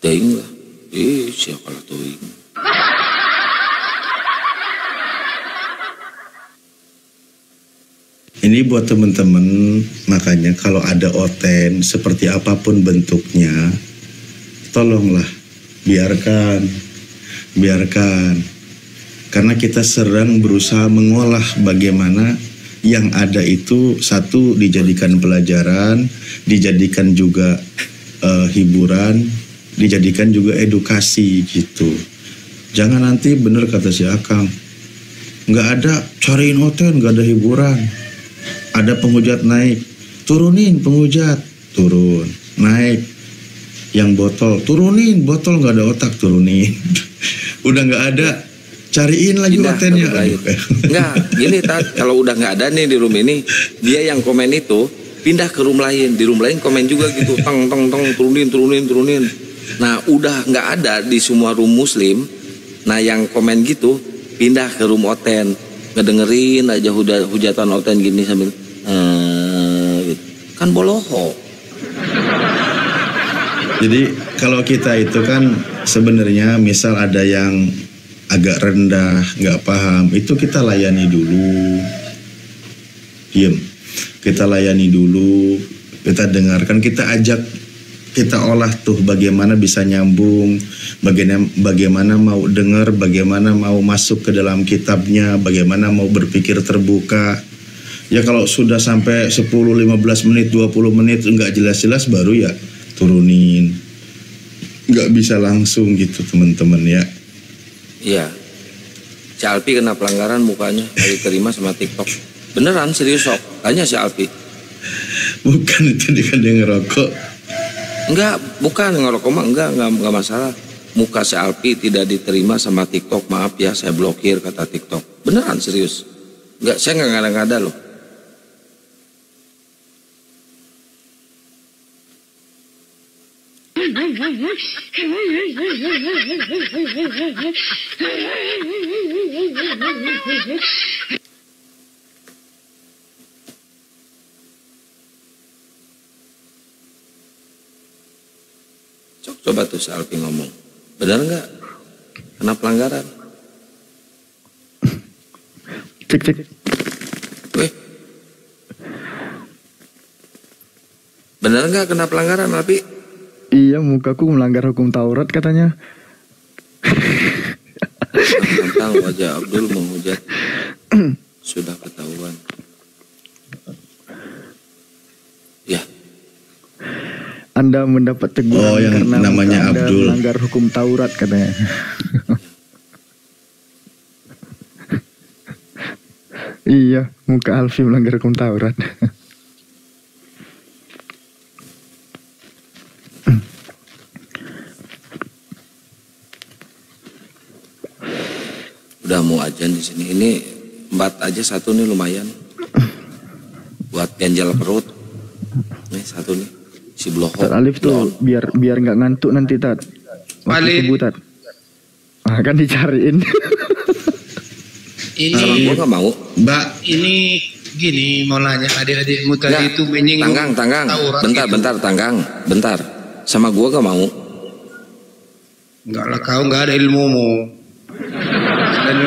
Teuing lah. Siapa lah teuing. Ini buat teman-teman, makanya kalau ada oten seperti apapun bentuknya, tolonglah biarkan. Karena kita sedang berusaha mengolah bagaimana yang ada itu satu dijadikan pelajaran, dijadikan juga hiburan, dijadikan juga edukasi gitu. Jangan nanti bener kata si Akang, nggak ada cariin oten, nggak ada hiburan. Ada penghujat naik, turunin penghujat, turun, naik. Yang botol, turunin botol, nggak ada otak, turunin. Udah nggak ada, cariin lagi otennya. Enggak, gini Tat, kalau udah nggak ada nih di room ini, dia yang komen itu pindah ke room lain, di room lain komen juga gitu, tong, turunin. Nah udah nggak ada di semua room muslim, nah yang komen gitu pindah ke room oten, ngedengerin aja hujatan oten gini sambil gitu. Kan boloho. Jadi kalau kita itu kan sebenarnya misal ada yang agak rendah, nggak paham, itu kita layani dulu. Diem. Kita layani dulu, kita dengarkan, kita ajak, kita olah tuh bagaimana bisa nyambung, bagaimana mau dengar, bagaimana mau masuk ke dalam kitabnya, bagaimana mau berpikir terbuka. Ya kalau sudah sampai 10, 15 menit, 20 menit nggak jelas-jelas baru ya turunin. Nggak bisa langsung gitu teman-teman ya. Iya. Si Alpi kena pelanggaran mukanya diterima sama TikTok. Beneran serius sok. Tanya si Alpi. Bukan itu dia ngerokok. Enggak, bukan ngerokok mah enggak masalah. Muka si Alpi tidak diterima sama TikTok. Maaf ya, saya blokir kata TikTok. Beneran serius. Enggak, saya enggak ngada-ngada loh. Coba tuh si Alpi ngomong. Benar enggak? Kena pelanggaran. Cek. Weh. Benar enggak kena pelanggaran Alpi? Iya, mukaku melanggar hukum Taurat katanya. Tentang wajah Abdul menghujat sudah ketahuan. Ya. Anda mendapat teguran yang karena namanya Anda Abdul melanggar hukum Taurat katanya. Iya, muka Alfi melanggar hukum Taurat. Udah mau ajan di sini. Ini embat aja satu nih lumayan. Buat ganjal perut. Nih satu nih. Si Bloho. Tat Alif tuh biar nggak ngantuk nanti Tat. Waktu subuh Tat. Kan dicariin. Ini gua nggak mau. Mbak. Ini gini mau nanya adik-adikmu tadi itu menyinggung Tanggang. Taurat Bentar, Tanggang. Bentar. Sama gua gak mau. Enggak lah, kau nggak ada ilmumu.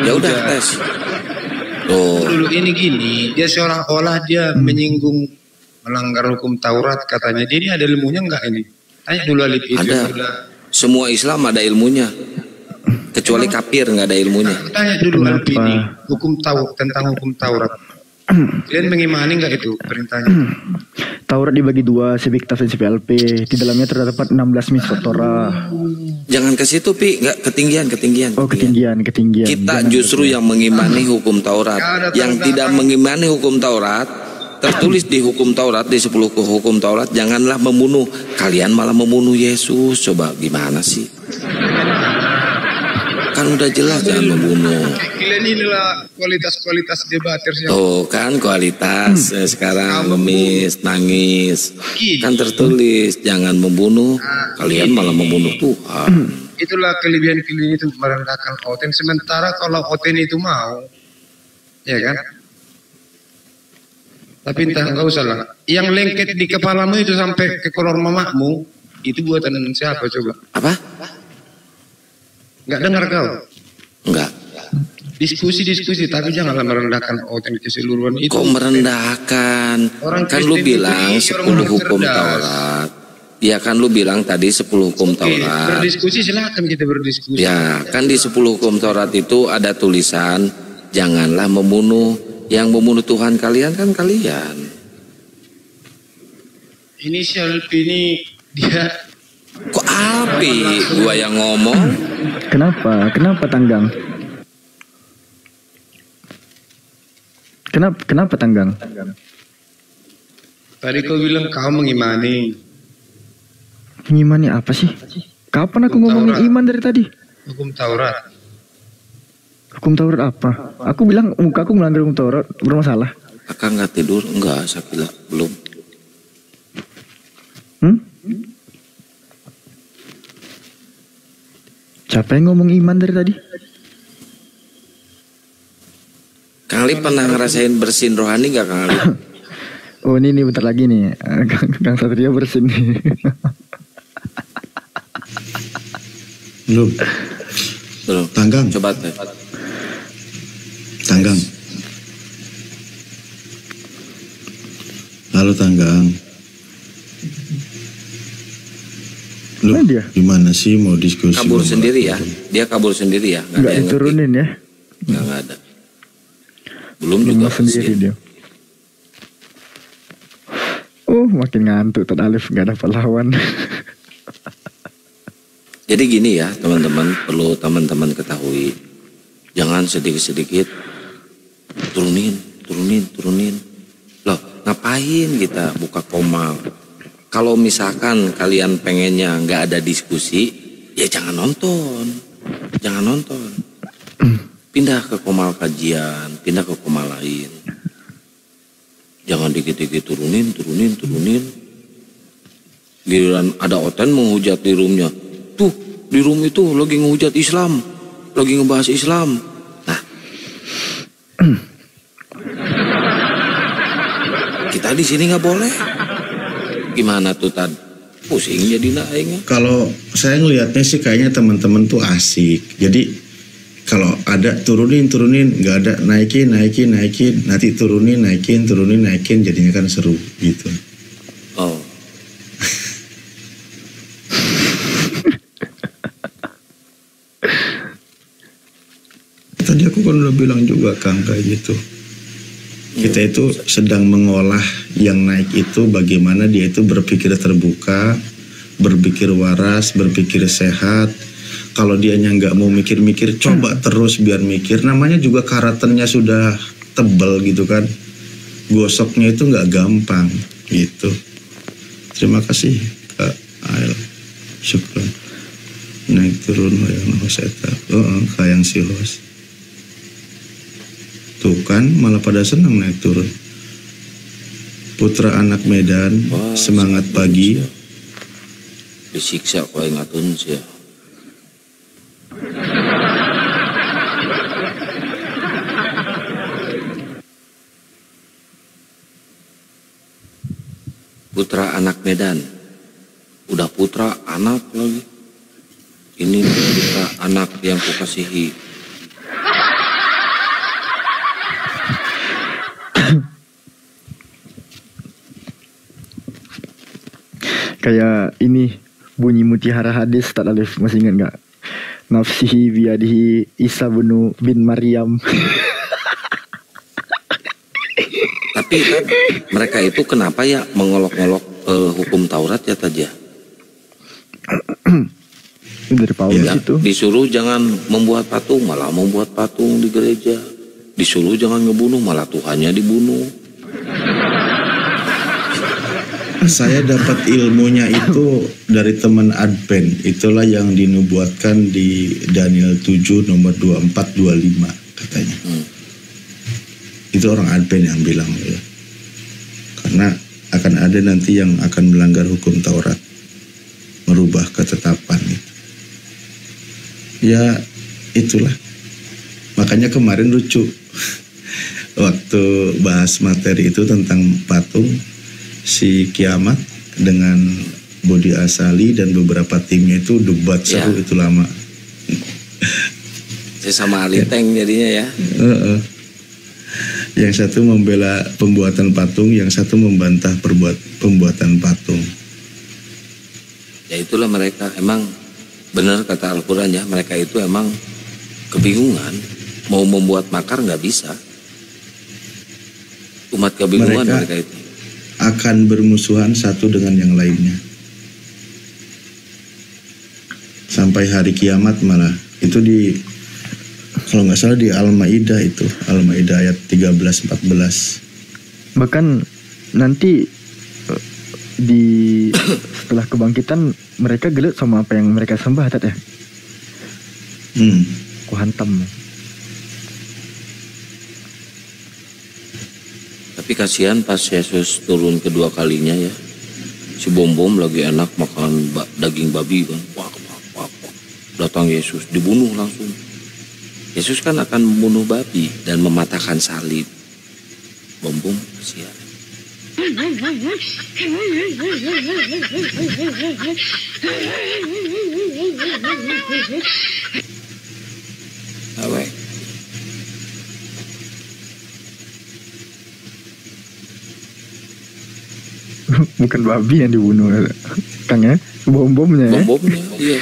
Ya udah tes. Tuh. Dulu ini gini, dia seolah-olah dia menyinggung melanggar hukum Taurat katanya. Dia ini ada ilmunya enggak ini? Tanya dulu Alif itu. Ada. Semua Islam ada ilmunya. Kecuali kafir nggak ada ilmunya. Tanya dulu Alif ini tentang hukum Taurat. Kalian mengimani enggak itu perintahnya? Taurat dibagi dua, Civitas dan CPLP. Di dalamnya terdapat 16 mitzvot Torah. Jangan ke situ Pi, nggak ketinggian. Oh ketinggian. Kita justru yang mengimani hukum Taurat. Yang tidak mengimani hukum Taurat, tertulis di hukum Taurat, di 10 hukum Taurat, janganlah membunuh. Kalian malah membunuh Yesus. Coba gimana sih? Kan udah jelas jangan membunuh. Kalian inilah kualitas debater yang Kan kualitas sekarang ngemis, nangis. Kan tertulis jangan membunuh. Kalian malah membunuh Tuhan. Itulah kelebihan itu merendahkan Oten. Sementara kalau Oten itu mau, ya kan? Tapi entah, enggak usah lah. Yang lengket di kepalamu itu sampai ke kolor mamamu, Itu buatan siapa coba? Apa? Nggak dengar kau? Enggak. Diskusi, tapi janganlah merendahkan OTN keseluruhan itu. Kok merendahkan? Orang Kan lu Kristen bilang itu 10 orang hukum cerdas. Taurat. Ya kan lu bilang tadi 10 hukum Oke, Taurat. berdiskusi silakan kita berdiskusi. Ya, kan di 10 hukum Taurat itu ada tulisan janganlah membunuh. Yang membunuh Tuhan kalian kan kalian. Inisial P ini dia Kok Alpi? Gua yang ngomong. Kenapa Tanggang? Kenapa Tanggang? tadi kau bilang kau mengimani Ngimani apa sih? Kapan aku Hukum ngomongin Taurat. iman dari tadi? hukum Taurat. Hukum Taurat apa? Aku bilang muka aku melanggar hukum Taurat, bermasalah. Kakak nggak tidur? Enggak, Sakila belum. Siapa yang ngomong iman dari tadi? Kang Ali pernah ngerasain bersin rohani nggak Kang Ali? Oh ini nih bentar lagi nih, Kang Satria bersin nih. Belum. Belum. Tanggang. Coba teh. Tanggang. Lalu Tanggang. Lu Mana dia? gimana sih mau diskusi? Kabur mau sendiri ya? melakukan? Dia kabur sendiri ya? Nggak ada Nggak yang ngerti. diturunin ya? Nggak ada. Belum juga Rumah sendiri bersin. dia. Oh makin ngantuk Tad Alif nggak dapat lawan. Jadi gini ya teman-teman, perlu teman-teman ketahui. Jangan sedikit-sedikit turunin. Loh ngapain kita buka komal? Kalau misalkan kalian pengennya nggak ada diskusi, ya jangan nonton. Pindah ke komal kajian, pindah ke komal lain. Jangan dikit-dikit turunin. Giliran ada OTN menghujat di roomnya. Tuh, di room itu lagi ngehujat Islam. Lagi ngebahas Islam. Nah. Kita di sini nggak boleh. Gimana tuh Tad? Pusing jadi naiknya. Kalau saya ngelihatnya sih kayaknya teman-teman tuh asik. Jadi kalau ada turunin, nggak ada naikin, nanti turunin, naikin, jadinya kan seru gitu. Oh. Tadi aku kan udah bilang juga Kang kayak gitu. Kita itu sedang mengolah yang naik itu bagaimana dia itu berpikir terbuka, berpikir waras, berpikir sehat. Kalau dianya nggak mau mikir-mikir, coba terus biar mikir. Namanya juga karatannya sudah tebal gitu kan. Gosoknya itu nggak gampang gitu. Terima kasih Kak Ael. Syukran. Naik turun yang hoseta. Kayak yang si host. Tuh kan malah pada senang naik turun. Putra anak Medan, Wah, semangat pagi. Disiksa kau ingatun sih. Putra anak Medan. Udah putra anak lagi. Ini putra anak yang kukasihi. Kayak ini bunyi mutiara hadis Tad Alif, masih ingat nggak? Nafsihi biadihi Isa bin Maryam. Tapi kan mereka itu kenapa ya mengolok-olok hukum Taurat ya Taj ya? Dari Paulus Ya, itu. disuruh jangan membuat patung, malah membuat patung di gereja. Disuruh jangan ngebunuh, malah Tuhannya dibunuh. Saya dapat ilmunya itu dari teman Advent. Itulah yang dinubuatkan di Daniel 7 nomor 24-25 katanya. Itu orang Advent yang bilang ya. Karena akan ada nanti yang akan melanggar hukum Taurat, merubah ketetapan itu. Ya itulah. Makanya kemarin lucu waktu bahas materi itu tentang patung, si Kiamat dengan Budi Asali dan beberapa timnya itu debat seru itu lama. Saya sama Ali Teng jadinya ya. Yang satu membela pembuatan patung, yang satu membantah pembuatan patung. Ya itulah mereka, emang benar kata Al-Quran ya, mereka itu emang kebingungan, mau membuat makar nggak bisa. Umat kebingungan mereka itu. Akan bermusuhan satu dengan yang lainnya. Sampai hari kiamat malah. Itu di, kalau nggak salah di Al-Maidah itu. Al-Maidah ayat 13-14. Bahkan nanti di setelah kebangkitan mereka gelut sama apa yang mereka sembah Tat ya. Ku hantam. Tapi kasihan pas Yesus turun kedua kalinya ya, si Bom lagi enak makan daging babi kan, wah, datang Yesus dibunuh langsung. Yesus kan akan membunuh babi dan mematahkan salib. Bom kasihan. Awek. Bukan babi yang dibunuh Kang ya, bom-bomnya ya. Bom-bomnya iya.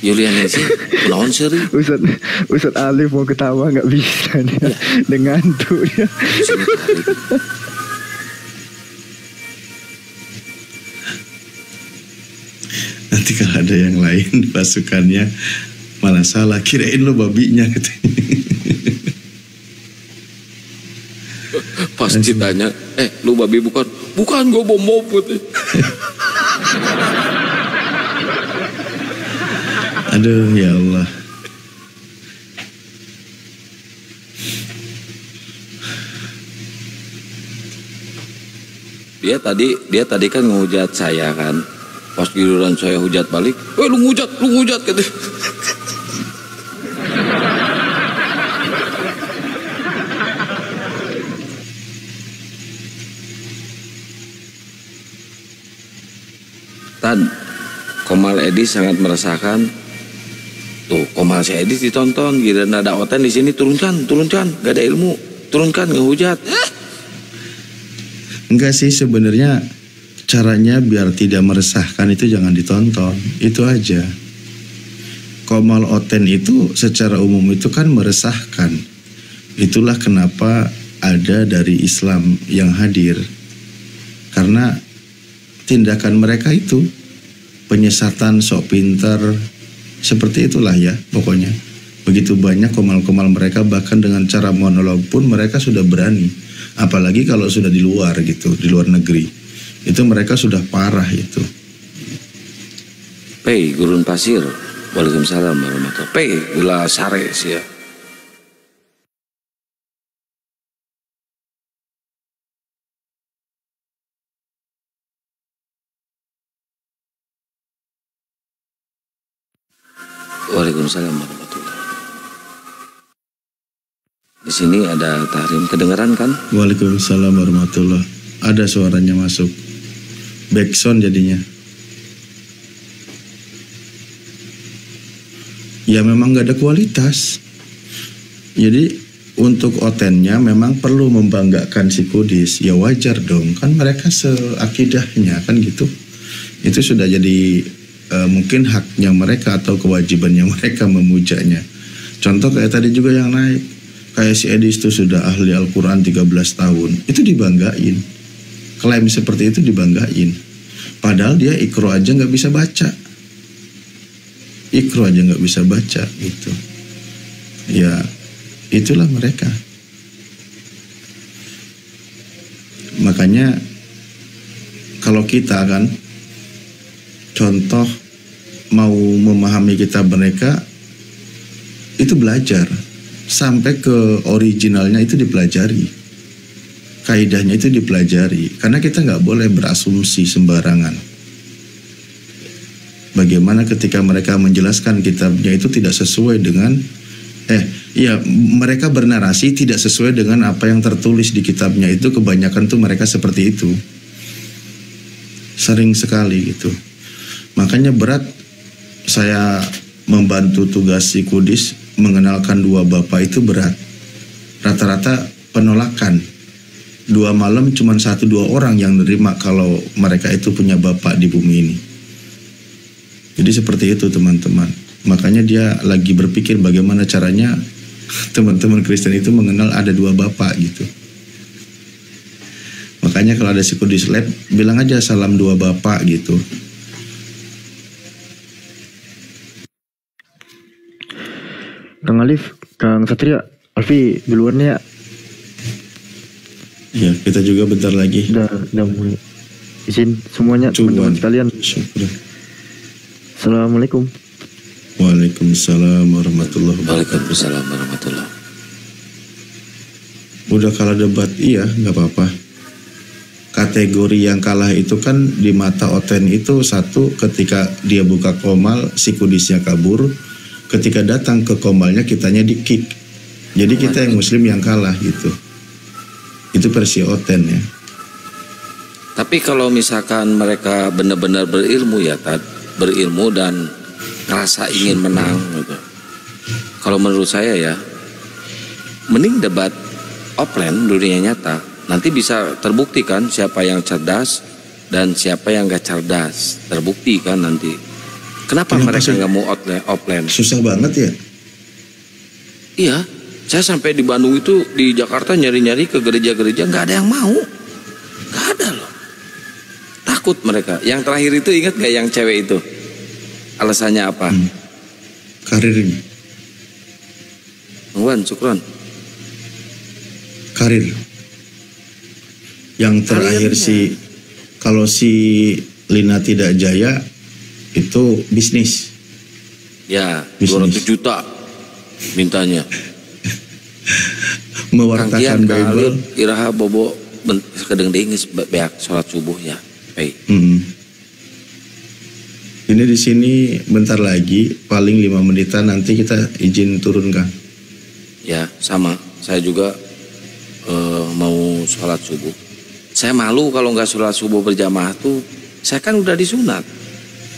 Julian sih, lawan seri. Ustaz Alif mau ketawa nggak bisa dia, ya. Dengan tuh dia. Nanti kalau ada yang lain pasukannya malah salah, kirain lo babinya katanya. Pas ditanya, lu babi bukan? Bukan, gue bom gitu. Aduh ya Allah. Dia tadi kan ngehujat saya kan. Pas giliran saya hujat balik, lu ngujat gitu. Tan, Komal Edi sangat merasakan. Tuh, Komal si Edi ditonton, giliran ada Oten di sini turunkan, gak ada ilmu, turunkan ngehujat. Enggak sih, sebenarnya caranya biar tidak meresahkan itu jangan ditonton, itu aja. Komal Oten itu secara umum itu kan meresahkan. Itulah kenapa ada dari Islam yang hadir. Karena tindakan mereka itu penyesatan, sok pintar, seperti itulah ya pokoknya. Begitu banyak komal-komal mereka, bahkan dengan cara monolog pun mereka sudah berani. Apalagi kalau sudah di luar gitu, di luar negeri. Itu mereka sudah parah itu. Pei Gurun Pasir. Waalaikumsalam warahmatullahi. Pei gula sare sih ya. Waalaikumsalam warahmatullahi. Di sini ada tahrim, kedengaran kan? Waalaikumsalam warahmatullahi. Ada suaranya masuk. Backsound jadinya. Ya memang gak ada kualitas. Jadi untuk Otennya memang perlu membanggakan si Kudis. Ya wajar dong, kan mereka seakidahnya kan gitu. Itu sudah jadi mungkin haknya mereka atau kewajibannya mereka memujanya. Contoh kayak tadi juga yang naik, kayak si Edis itu sudah ahli Al-Quran 13 tahun, itu dibanggain. Klaim seperti itu dibanggain. Padahal dia ikro aja gak bisa baca. Ikro aja gak bisa baca gitu. Ya itulah mereka. Makanya kalau kita kan contoh mau memahami kitab mereka itu belajar sampai ke originalnya, itu dipelajari, kaidahnya itu dipelajari, karena kita nggak boleh berasumsi sembarangan. Bagaimana ketika mereka menjelaskan kitabnya itu tidak sesuai dengan Iya, mereka bernarasi tidak sesuai dengan apa yang tertulis di kitabnya. Itu kebanyakan tuh mereka seperti itu. Sering sekali gitu. Makanya berat saya membantu tugas si Kudis mengenalkan dua bapak itu berat. Rata-rata penolakan. 2 malam cuma 1-2 orang yang nerima kalau mereka itu punya bapak di bumi ini. Jadi seperti itu teman-teman. Makanya dia lagi berpikir bagaimana caranya teman-teman Kristen itu mengenal ada 2 bapak gitu. Makanya kalau ada si Kudis Lab, bilang aja salam 2 bapak gitu. Kang Alif, Kang Satria, Alfi duluan ya. Ya, kita juga bentar lagi. Udah mulai. Izin semuanya Coba. teman-teman sekalian. Syukur. Assalamualaikum. Waalaikumsalam warahmatullahi wabarakatuh. Waalaikumsalam warahmatullahi. Udah kalah debat, iya nggak apa-apa. Kategori yang kalah itu kan di mata Oten itu satu, ketika dia buka komal si Kudisnya kabur, ketika datang ke komalnya kitanya di kick. Jadi kita yang muslim yang kalah gitu. Itu versi Oten ya. Tapi kalau misalkan mereka benar-benar berilmu ya, Tad, berilmu dan rasa ingin menang gitu. Kalau menurut saya ya, mending debat offline dunia nyata. Nanti bisa terbukti kan siapa yang cerdas dan siapa yang gak cerdas. Terbukti kan nanti. Kenapa mereka nggak mau offline? Susah banget ya. Iya, saya sampai di Bandung itu, di Jakarta nyari-nyari ke gereja-gereja, nggak ada yang mau. Nggak ada loh. Takut mereka. Yang terakhir itu ingat nggak yang cewek itu? Alasannya apa? Karirnya. Wan, Sukron. Karir. Yang terakhir kalau si Lina tidak jaya itu bisnis. Ya, Bisnis. 200 juta mintanya. Mewartakan Bible. Iraha bobo kadang dingis beak sholat subuh ya. Hey. Ini di sini bentar lagi, paling 5 menitan nanti kita izin turun kan? Ya, sama. Saya juga mau sholat subuh. Saya malu kalau nggak sholat subuh berjamaah tuh. Saya kan udah disunat.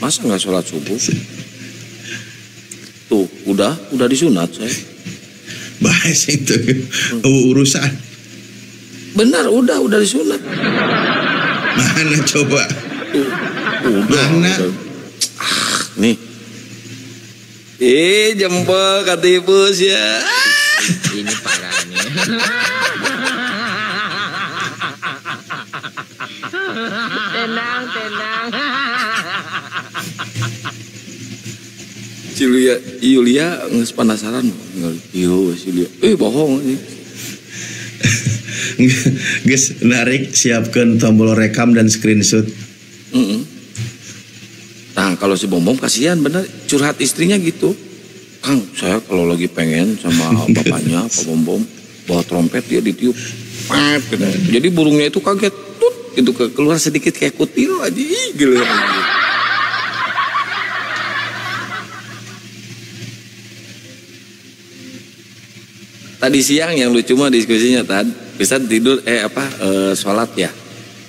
Masa nggak sholat subuh? Tuh, udah disunat saya. Bahas itu urusan. Benar, udah disunat. Mana coba? Udah. Mana? Nih. Jempol katipus ya. Ini parah nih. Tenang. Yulia nges penasaran. Iyo, Yulia. Bohong ini. Guys, narik, siapkan tombol rekam dan screenshot. Nah, kalau si Bom kasihan bener, curhat istrinya gitu. Kang, saya kalau lagi pengen sama bapaknya, Pak Bom bawa trompet dia ditiup. Gitu. Jadi burungnya itu kaget, tut, gitu keluar sedikit kayak kutil aja, gitu. Tadi siang yang lucu mah diskusinya bisa tidur sholat ya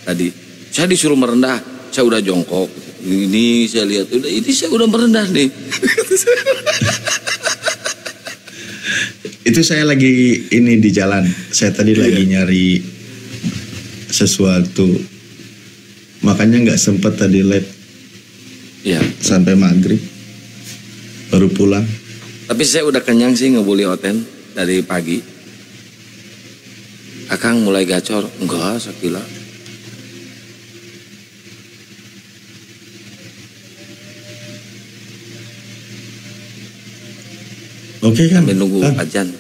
tadi. Saya disuruh merendah, saya udah jongkok. Ini saya lihat ini saya udah merendah nih. Itu saya lagi ini di jalan. Saya tadi lagi nyari sesuatu. Makanya nggak sempet tadi live. Ya. Sampai maghrib baru pulang. Tapi saya udah kenyang sih ngebully Oten dari pagi. Akang mulai gacor, enggak sakila. Oke kan? Sambil nunggu ajan.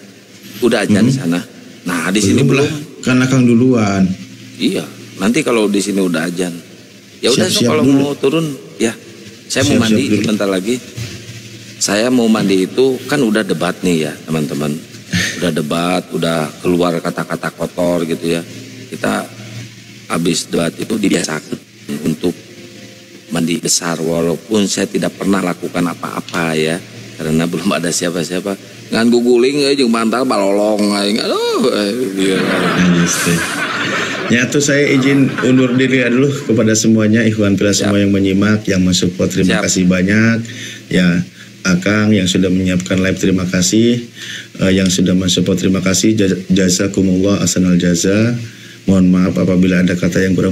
Udah ajan di sana. Nah, di sini belum. Kan Akang duluan. Iya, nanti kalau di sini udah ajan. Ya udah so, kalau dulu. mau turun ya. Saya mau mandi sebentar lagi. Saya mau mandi itu kan udah debat nih ya, teman-teman. Udah debat, udah keluar kata-kata kotor gitu ya. Kita habis debat itu dibiasakan untuk mandi besar walaupun saya tidak pernah lakukan apa-apa ya. Karena belum ada siapa-siapa. ngan guguling jeung bantal balolong aing. Aduh, dia. Anjis teh. Ya tuh saya izin undur diri dulu kepada semuanya ikhwan fillah semua yang menyimak, yang mensupport, terima kasih banyak. Ya, Akang yang sudah menyiapkan live terima kasih, yang sudah mensupport terima kasih, jazakumullah ahsanal jaza. Mohon maaf apabila ada kata yang kurang